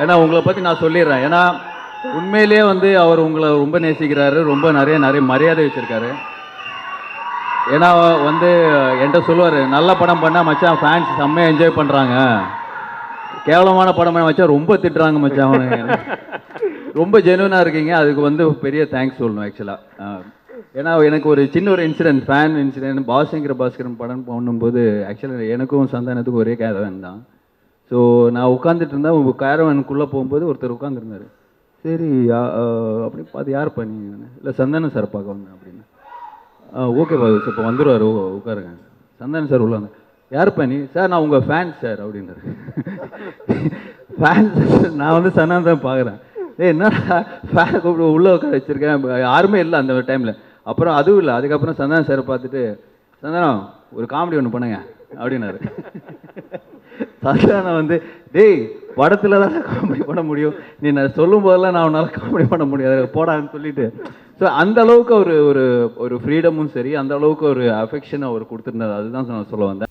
ஏன்னா உங்களை பற்றி நான் சொல்லிடுறேன். ஏன்னா உண்மையிலேயே வந்து அவர் உங்களை ரொம்ப நேசிக்கிறாரு, ரொம்ப நிறைய மரியாதை வச்சுருக்காரு. ஏன்னா வந்து என்கிட்ட சொல்லுவார், நல்ல படம் பண்ணால் மச்சான் ஃபேன்ஸ் செம்மையாக என்ஜாய் பண்ணுறாங்க, கேவலமான படம் பண்ண மச்சான் ரொம்ப திட்டுறாங்க மச்சான் அவனுங்க. ரொம்ப ஜெனுவனாக இருக்கீங்க, அதுக்கு வந்து பெரிய தேங்க்ஸ் சொல்லணும் ஆக்சுவலாக. ஏன்னா எனக்கு ஒரு சின்ன ஒரு ஃபேன் இன்சிடென்ட், பாஸ்கரன் படம் பண்ணும்போது ஆக்சுவலாக எனக்கும் சந்தானத்துக்கும் ஒரே கேரவன் தான். ஸோ நான் உட்காந்துட்டு இருந்தேன், உங்கள் கேரவனுக்குள்ளே போகும்போது ஒருத்தர் உட்காந்துருந்தார். சரி அப்படி பார்த்து யார் பண்ணி, இல்லை சந்தானம் சார் பார்க்க வந்தேன் அப்படின்னு. ஓகே பாது சார் இப்போ வந்துடுவார், உட்காருங்க. சந்தானம் சார் உள்ள வந்தேன். யார் பண்ணி சார், நான் உங்கள் ஃபேன் சார் அப்படின்னாரு. ஃபேன் நான் வந்து சந்தானம் தான் பார்க்குறேன். என்னடா ஃபேன் கூப்பிட்டு உள்ளே உட்கார வச்சுருக்கேன், யாருமே இல்லை அந்த டைமில். அப்புறம் அதுவும் இல்லை, அதுக்கப்புறம் சந்தானம் சாரை பார்த்துட்டு, சந்தானம் ஒரு காமெடி ஒன்று பண்ணுங்க அப்படின்னாரு. சந்தானம் வந்து, டேய் படத்தில் தான் காமெடி பண்ண முடியும், நீ நான் சொல்லும் போதெல்லாம் நான் உன்னால் காமெடி பண்ண முடியாது போடான்னு சொல்லிட்டு. ஸோ அந்த அளவுக்கு ஒரு ஃப்ரீடமும் சரி, அந்த அளவுக்கு ஒரு அஃபெக்ஷனை அவர் கொடுத்துருந்தார். அதுதான் நான் சொல்ல வந்தேன்.